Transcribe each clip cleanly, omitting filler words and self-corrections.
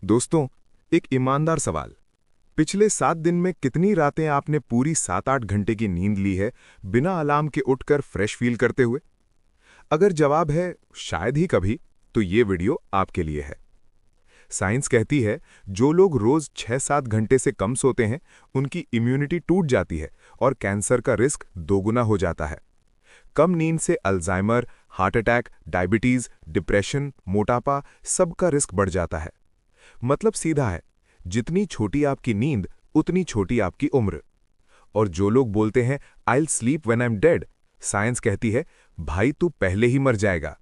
दोस्तों, एक ईमानदार सवाल। पिछले 7 दिन में कितनी रातें आपने पूरी 7-8 घंटे की नींद ली है, बिना अलार्म के उठकर फ्रेश फील करते हुए? अगर जवाब है शायद ही कभी, तो ये वीडियो आपके लिए है। साइंस कहती है, जो लोग रोज 6-7 घंटे से कम सोते हैं, उनकी इम्यूनिटी टूट जाती है और कैंसर का रिस्क दोगुना हो जाता है। कम नींद से Alzheimer, heart attack, diabetes, depression, मोटापा सबका रिस्क बढ़ जाता है। मतलब सीधा है, जितनी छोटी आपकी नींद उतनी छोटी आपकी उम्र। और जो लोग बोलते हैं I will sleep when I am dead, science कहती है भाई तू पहले ही मर जाएगा।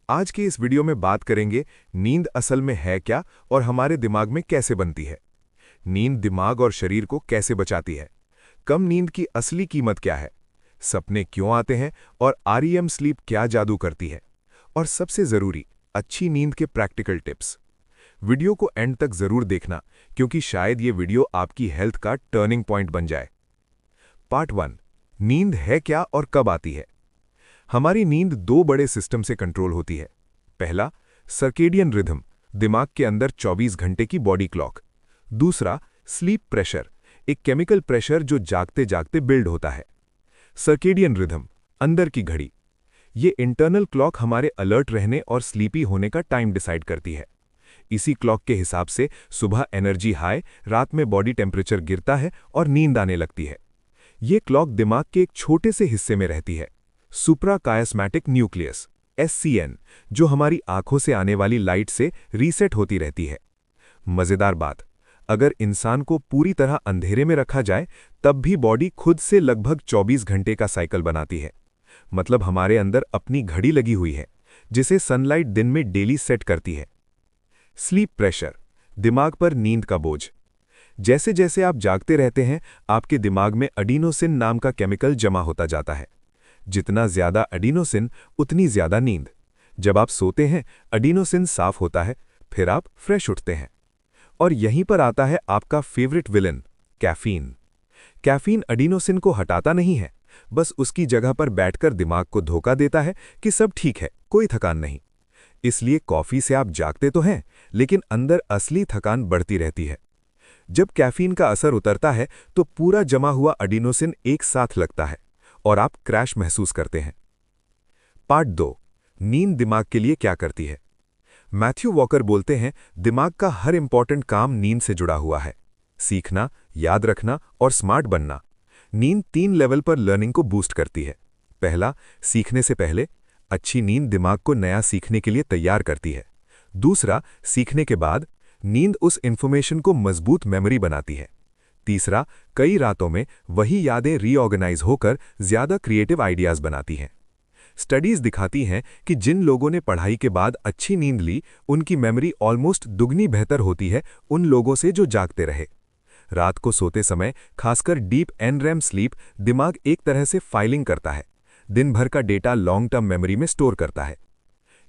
आज के इस वीडियो में बात करेंगे नींद असल में है क्या और हमारे दिमाग में कैसे बनती है। नींद दिमाग और शरीर को कैसे बचाती है, कम नींद की असली कीमत क्या है, सपने क्यों आते हैं और आरईएम स्लीप क्या जादू करती है, और सबसे जरूरी अच्छी नींद के प्रैक्टिकल टिप्स। वीडियो को एंड तक जरूर देखना, क्योंकि शायद ये वीडियो आपकी हेल्थ का टर्निंग पॉइंट बन जाए। पार्ट 1, नींद है क्या और कब आती है। हमारी नींद 2 बड़े सिस्टम से कंट्रोल होती है। पहला, सर्केडियन रिदम, दिमाग के अंदर 24 घंटे की बॉडी क्लॉक। दूसरा, स्लीप प्रेशर, एक केमिकल प्रेशर जो जागते जागते बिल्ड होता है। सर्केडियन रिदम, अंदर की घड़ी। ये इंटरनल क्लॉक हमारे अलर्ट रहने और स्लीपी होने का टाइम डिसाइड करती है। इसी क्लॉक के हिसाब से सुबह एनर्जी हाई, रात में बॉडी टेम्परेचर गिरता है और नींद आने लगती है। ये क्लॉक दिमाग के एक छोटे से हिस्से में रहती है, सुप्राकायस्मैटिक न्यूक्लियस (SCN), जो हमारी आंखों से आने वाली लाइट से रीसेट होती रहती है। मजेदार बात, अगर इंसान को पूरी तरह अंधेरे में रखा जाए, तब भी बॉडी खुद से लगभग 24 घंटे का साइकिल बनाती है। मतलब हमारे अंदर अपनी घड़ी लगी हुई है, जिसे सनलाइट दिन में डेली सेट करती है। स्लीप प्रेशर, दिमाग पर नींद का बोझ। जैसे जैसे आप जागते रहते हैं, आपके दिमाग में एडिनोसिन नाम का केमिकल जमा होता जाता है। जितना ज्यादा एडिनोसिन, उतनी ज्यादा नींद। जब आप सोते हैं, एडिनोसिन साफ होता है, फिर आप फ्रेश उठते हैं। और यहीं पर आता है आपका favourite villain, caffeine. Caffeine adenosine को हटाता नहीं है, बस उसकी जगह पर बैठकर दिमाग को धोखा देता है कि सब ठीक है, कोई थकान नहीं। इसलिए कॉफी से आप जागते तो हैं, लेकिन अंदर असली थकान बढ़ती रहती है। जब कैफीन का असर उतरता है, तो पूरा जमा हुआ एडिनोसिन एक साथ लगता है और आप क्रैश महसूस करते हैं। पार्ट 2, नींद दिमाग के लिए क्या करती है। मैथ्यू वॉकर बोलते हैं, दिमाग का हर इंपॉर्टेंट काम नींद से जुड़ा हुआ है। सीखना, याद रखना और स्मार्ट बनना। नींद 3 लेवल पर लर्निंग को बूस्ट करती है। पहला, सीखने से पहले, अच्छी नींद दिमाग को नया सीखने के लिए तैयार करती है। दूसरा, सीखने के बाद, नींद उस इंफॉर्मेशन को मजबूत मेमोरी बनाती है। तीसरा, कई रातों में वही यादें रीऑर्गेनाइज होकर ज्यादा क्रिएटिव आइडियाज बनाती हैं। स्टडीज दिखाती हैं कि जिन लोगों ने पढ़ाई के बाद अच्छी नींद ली, उनकी मेमोरी ऑलमोस्ट दुगनी बेहतर होती है उन लोगों से जो जागते रहे। रात को सोते समय, खासकर डीप NREM स्लीप, दिमाग एक तरह से फाइलिंग करता है, दिन भर का डेटा लॉन्ग टर्म मेमोरी में स्टोर करता है।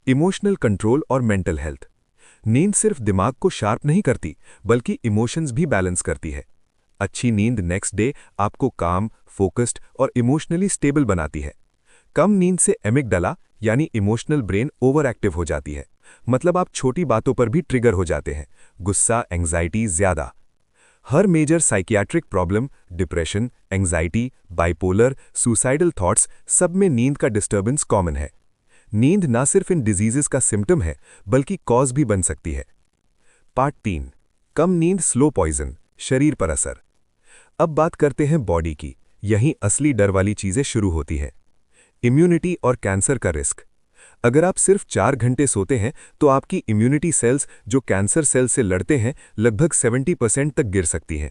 इमोशनल कंट्रोल और मेंटल हेल्थ। नींद सिर्फ दिमाग को शार्प नहीं करती, बल्कि इमोशंस भी बैलेंस करती है। अच्छी नींद नेक्स्ट डे आपको काम, फोकस्ड और इमोशनली स्टेबल बनाती है। कम नींद से एमिगडाला यानी इमोशनल ब्रेन ओवर एक्टिव हो जाती है। मतलब आप छोटी बातों पर भी ट्रिगर हो जाते हैं, गुस्सा, एंग्जाइटी ज्यादा। हर major psychiatric problem, depression, anxiety, bipolar, suicidal thoughts, सब में नींद का डिस्टर्बेंस कॉमन है। नींद ना सिर्फ इन डिजीजेस का सिम्टम है, बल्कि कॉज भी बन सकती है। पार्ट 3, कम नींद स्लो पॉइजन, शरीर पर असर। अब बात करते हैं बॉडी की। यहीं असली डर वाली चीजें शुरू होती है। इम्यूनिटी और कैंसर का रिस्क। अगर आप सिर्फ 4 घंटे सोते हैं, तो आपकी इम्यूनिटी सेल्स जो कैंसर सेल से लड़ते हैं, लगभग 70% तक गिर सकती हैं।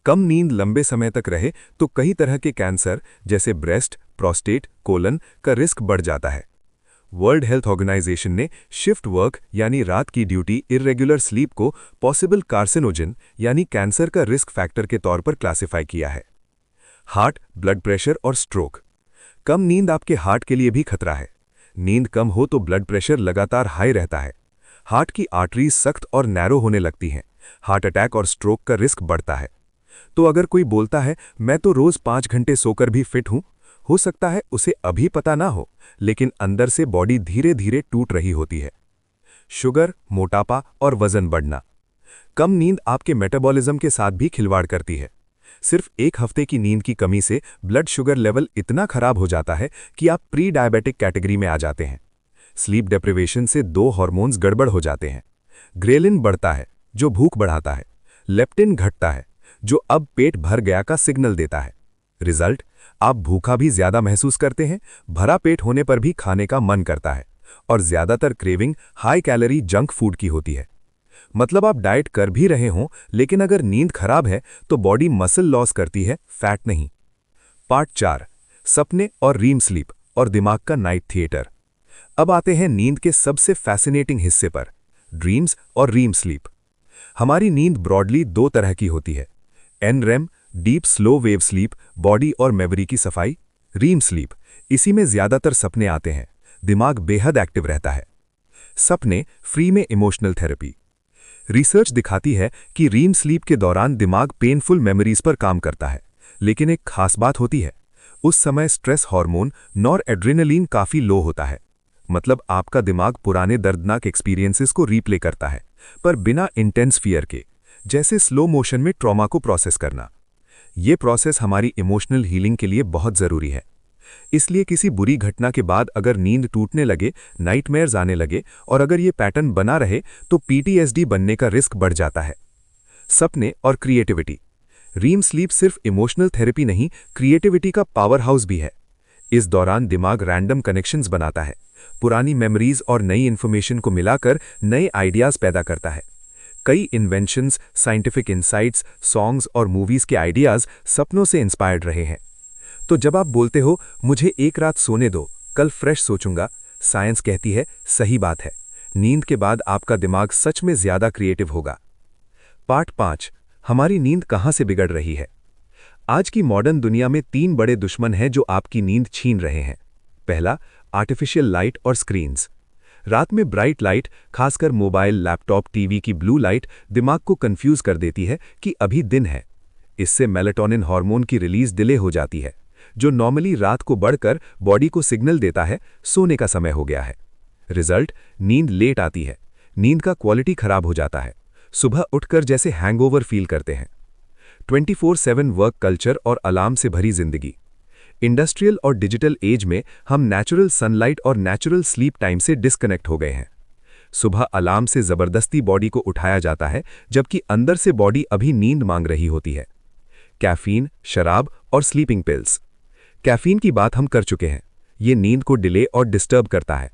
कम नींद लंबे समय तक रहे तो कई तरह के कैंसर जैसे ब्रेस्ट, प्रोस्टेट, कोलन का रिस्क बढ़ जाता है। वर्ल्ड हेल्थ ऑर्गेनाइजेशन ने शिफ्ट वर्क यानी रात की ड्यूटी, इर्रेगुलर स्लीप को पॉसिबल कार्सिनोजन यानी कैंसर का रिस्क फैक्टर के तौर पर क्लासिफाई किया है। हार्ट, ब्लड प्रेशर और स्ट्रोक। कम नींद आपके हार्ट के लिए भी खतरा है। नींद कम हो तो ब्लड प्रेशर लगातार हाई रहता है, हार्ट की आर्टरीज सख्त और नैरो होने लगती हैं, हार्ट अटैक और स्ट्रोक का रिस्क बढ़ता है। तो अगर कोई बोलता है मैं तो रोज 5 घंटे सोकर भी फिट हूं, हो सकता है उसे अभी पता ना हो, लेकिन अंदर से बॉडी धीरे धीरे टूट रही होती है। शुगर, मोटापा और वजन बढ़ना। कम नींद आपके मेटाबॉलिज्म के साथ भी खिलवाड़ करती है। सिर्फ 1 हफ्ते की नींद की कमी से ब्लड शुगर लेवल इतना खराब हो जाता है कि आप प्री डायबिटिक कैटेगरी में आ जाते हैं। स्लीप डेप्रिवेशन से 2 हार्मोन्स गड़बड़ हो जाते हैं। ग्रेलिन बढ़ता है, जो भूख बढ़ाता है। लेप्टिन घटता है, जो अब पेट भर गया का सिग्नल देता है। रिजल्ट, आप भूखा भी ज्यादा महसूस करते हैं, भरा पेट होने पर भी खाने का मन करता है, और ज्यादातर craving high calorie junk food की होती है। मतलब आप डाइट कर भी रहे हों, लेकिन अगर नींद खराब है तो बॉडी मसल लॉस करती है, फैट नहीं। पार्ट 4, सपने और रीम स्लीप और दिमाग का नाइट थिएटर। अब आते हैं नींद के सबसे फैसिनेटिंग हिस्से पर, ड्रीम्स और रीम स्लीप। हमारी नींद ब्रॉडली 2 तरह की होती है, NREM deep slow wave sleep, body और मेमोरी की सफाई। रीम स्लीप, इसी में ज्यादातर सपने आते हैं, दिमाग बेहद एक्टिव रहता है। सपने फ्री में इमोशनल थेरेपी। रिसर्च दिखाती है कि रीम स्लीप के दौरान दिमाग पेनफुल मेमोरीज पर काम करता है, लेकिन एक खास बात होती है, उस समय स्ट्रेस हार्मोन नॉर एड्रेनलिन काफी लो होता है। मतलब आपका दिमाग पुराने दर्दनाक एक्सपीरियंसेस को रीप्ले करता है, पर बिना इंटेंस फियर के, जैसे स्लो मोशन में ट्रॉमा को प्रोसेस करना। ये प्रोसेस हमारी इमोशनल हीलिंग के लिए बहुत जरूरी है। इसलिए किसी बुरी घटना के बाद अगर नींद टूटने लगे, नाइटमेयर्स आने लगे और अगर ये पैटर्न बना रहे तो पीटीएसडी बनने का रिस्क बढ़ जाता है। सपने और क्रिएटिविटी। रीम स्लीप सिर्फ इमोशनल थेरेपी नहीं, क्रिएटिविटी का पावर हाउस भी है। इस दौरान दिमाग रैंडम कनेक्शंस बनाता है, पुरानी मेमोरीज और नई इंफॉर्मेशन को मिलाकर नए आइडियाज पैदा करता है। कई इन्वेंशंस, साइंटिफिक इंसाइट्स, सॉन्ग्स और मूवीज के आइडियाज सपनों से इंस्पायर्ड रहे हैं। तो जब आप बोलते हो मुझे एक रात सोने दो, कल फ्रेश सोचूंगा, साइंस कहती है सही बात है, नींद के बाद आपका दिमाग सच में ज्यादा क्रिएटिव होगा। पार्ट 5, हमारी नींद कहां से बिगड़ रही है। आज की मॉडर्न दुनिया में 3 बड़े दुश्मन हैं जो आपकी नींद छीन रहे हैं। पहला, आर्टिफिशियल लाइट और स्क्रीन्स। रात में ब्राइट लाइट, खासकर मोबाइल, लैपटॉप, टीवी की ब्लू लाइट दिमाग को कंफ्यूज कर देती है कि अभी दिन है। इससे मेलाटोनिन हार्मोन की रिलीज डिले हो जाती है, जो नॉर्मली रात को बढ़कर बॉडी को सिग्नल देता है सोने का समय हो गया है। रिजल्ट, नींद लेट आती है, नींद का क्वालिटी खराब हो जाता है, सुबह उठकर जैसे हैंगओवर फील करते हैं। 24/7 वर्क कल्चर और अलार्म से भरी जिंदगी। इंडस्ट्रियल और डिजिटल एज में हम नेचुरल सनलाइट और नेचुरल स्लीप टाइम से डिस्कनेक्ट हो गए हैं। सुबह अलार्म से जबरदस्ती बॉडी को उठाया जाता है, जबकि अंदर से बॉडी अभी नींद मांग रही होती है। कैफीन, शराब और स्लीपिंग पिल्स। कैफीन की बात हम कर चुके हैं, ये नींद को डिले और डिस्टर्ब करता है।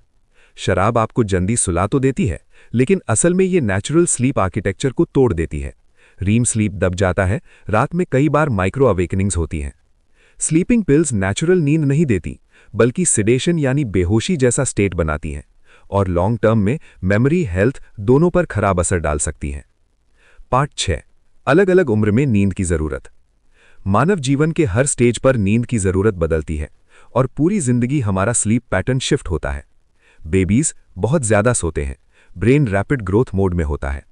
शराब आपको जल्दी सुला तो देती है, लेकिन असल में ये नेचुरल स्लीप आर्किटेक्चर को तोड़ देती है। रीम स्लीप दब जाता है, रात में कई बार माइक्रो अवेकनिंग्स होती हैं। स्लीपिंग पिल्स नेचुरल नींद नहीं देती, बल्कि सिडेशन यानी बेहोशी जैसा स्टेट बनाती हैं, और लॉन्ग टर्म में मेमोरी, हेल्थ दोनों पर खराब असर डाल सकती हैं। पार्ट 6, अलग अलग उम्र में नींद की जरूरत। मानव जीवन के हर स्टेज पर नींद की जरूरत बदलती है, और पूरी जिंदगी हमारा स्लीप पैटर्न शिफ्ट होता है। बेबीज बहुत ज्यादा सोते हैं, ब्रेन रैपिड ग्रोथ मोड में होता है।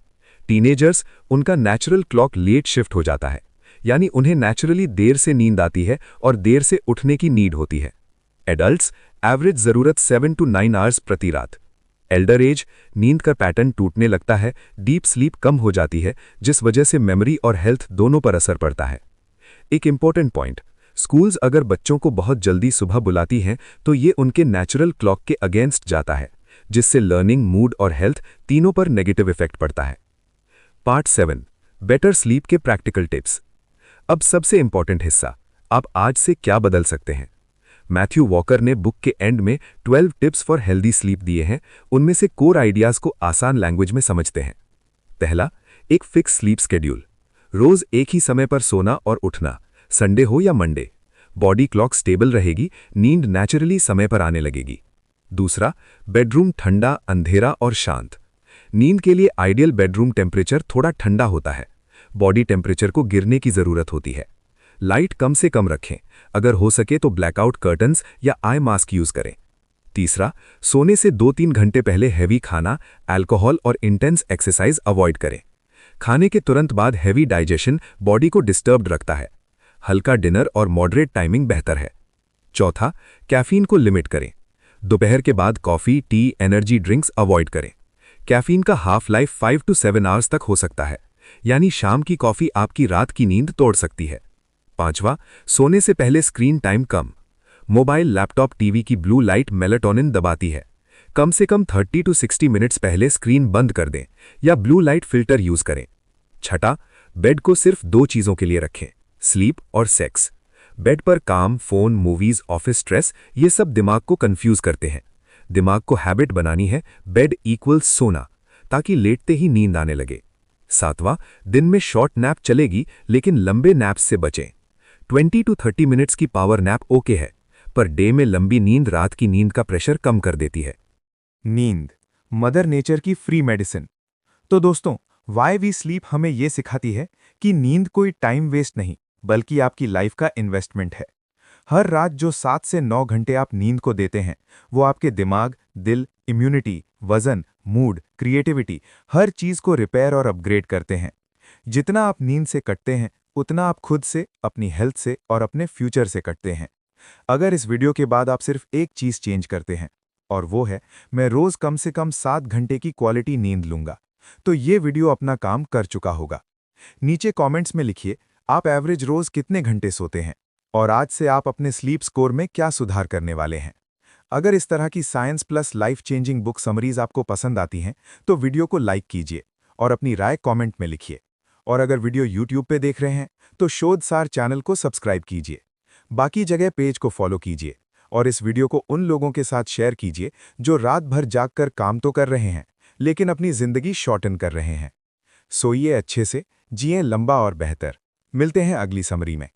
टीनेजर्स, उनका नेचुरल क्लॉक लेट शिफ्ट हो जाता है, यानी उन्हें नेचुरली देर से नींद आती है और देर से उठने की नीड होती है। एडल्ट्स, एवरेज जरूरत 7 to 9 आवर्स प्रति रात। एल्डर एज, नींद का पैटर्न टूटने लगता है, डीप स्लीप कम हो जाती है, जिस वजह से मेमोरी और हेल्थ दोनों पर असर पड़ता है। एक इंपॉर्टेंट पॉइंट, स्कूल्स अगर बच्चों को बहुत जल्दी सुबह बुलाती हैं तो ये उनके नेचुरल क्लॉक के अगेंस्ट जाता है, जिससे लर्निंग, मूड और हेल्थ तीनों पर नेगेटिव इफेक्ट पड़ता है। पार्ट 7, बेटर स्लीप के प्रैक्टिकल टिप्स। अब सबसे इंपॉर्टेंट हिस्सा, आप आज से क्या बदल सकते हैं। मैथ्यू वॉकर ने बुक के एंड में 12 टिप्स फॉर हेल्दी स्लीप दिए हैं। उनमें से कोर आइडियाज को आसान लैंग्वेज में समझते हैं। पहला, एक फिक्स स्लीप शेड्यूल। रोज एक ही समय पर सोना और उठना, संडे हो या मंडे। बॉडी क्लॉक स्टेबल रहेगी, नींद नेचुरली समय पर आने लगेगी। दूसरा, बेडरूम ठंडा, अंधेरा और शांत। नींद के लिए आइडियल बेडरूम टेम्परेचर थोड़ा ठंडा होता है, बॉडी टेम्परेचर को गिरने की जरूरत होती है। लाइट कम से कम रखें, अगर हो सके तो ब्लैकआउट कर्टन्स या आई मास्क यूज करें। तीसरा, सोने से 2-3 घंटे पहले हैवी खाना, अल्कोहल और इंटेंस एक्सरसाइज अवॉइड करें। खाने के तुरंत बाद हैवी डाइजेशन बॉडी को डिस्टर्ब्ड रखता है। हल्का डिनर और मॉडरेट टाइमिंग बेहतर है। चौथा, कैफीन को लिमिट करें। दोपहर के बाद coffee, T, energy drinks avoid करें। कैफीन का हाफ लाइफ 5 to 7 आवर्स तक हो सकता है, यानी शाम की कॉफी आपकी रात की नींद तोड़ सकती है। 5वां, सोने से पहले स्क्रीन टाइम कम। मोबाइल, लैपटॉप, टीवी की ब्लू लाइट मेलाटोनिन दबाती है। कम से कम 30 to 60 मिनट्स पहले स्क्रीन बंद कर दें या ब्लू लाइट फिल्टर यूज करें। 6, बेड को सिर्फ 2 चीजों के लिए रखें, स्लीप और सेक्स। बेड पर काम, फोन, मूवीज, ऑफिस स्ट्रेस, ये सब दिमाग को कंफ्यूज करते हैं। दिमाग को हैबिट बनानी है बेड इक्वल्स सोना, ताकि लेटते ही नींद आने लगे। 7वां, दिन में शॉर्ट नैप चलेगी, लेकिन लंबे नैप्स से बचें। 20 to 30 मिनट्स की पावर नैप ओके है, पर डे में लंबी नींद रात की नींद का प्रेशर कम कर देती है। नींद, मदर नेचर की फ्री मेडिसिन। तो दोस्तों, वाई वी स्लीप हमें ये सिखाती है कि नींद कोई टाइम वेस्ट नहीं, बल्कि आपकी लाइफ का इन्वेस्टमेंट है। हर रात जो 7 से 9 घंटे आप नींद को देते हैं, वो आपके दिमाग, दिल, इम्यूनिटी, वजन, मूड, क्रिएटिविटी, हर चीज को रिपेयर और अपग्रेड करते हैं। जितना आप नींद से कटते हैं, उतना आप खुद से, अपनी हेल्थ से और अपने फ्यूचर से कटते हैं। अगर इस वीडियो के बाद आप सिर्फ एक चीज चेंज करते हैं, और वो है मैं रोज कम से कम 7 घंटे की क्वालिटी नींद लूंगा, तो ये वीडियो अपना काम कर चुका होगा। नीचे कमेंट्स में लिखिए आप एवरेज रोज कितने घंटे सोते हैं और आज से आप अपने स्लीप स्कोर में क्या सुधार करने वाले हैं। अगर इस तरह की science plus life changing book summaries आपको पसंद आती हैं, तो वीडियो को लाइक कीजिए और अपनी राय कमेंट में लिखिए। और अगर वीडियो यूट्यूब पे देख रहे हैं, तो शोधसार चैनल को सब्सक्राइब कीजिए। बाकी जगह पेज को फॉलो कीजिए और इस वीडियो को उन लोगों के साथ शेयर कीजिए जो रात भर जागकर काम तो कर रहे हैं, लेकिन अपनी जिंदगी शॉर्टन कर रहे हैं। सोइए अच्छे से, जिए लंबा और बेहतर। मिलते हैं अगली समरी में।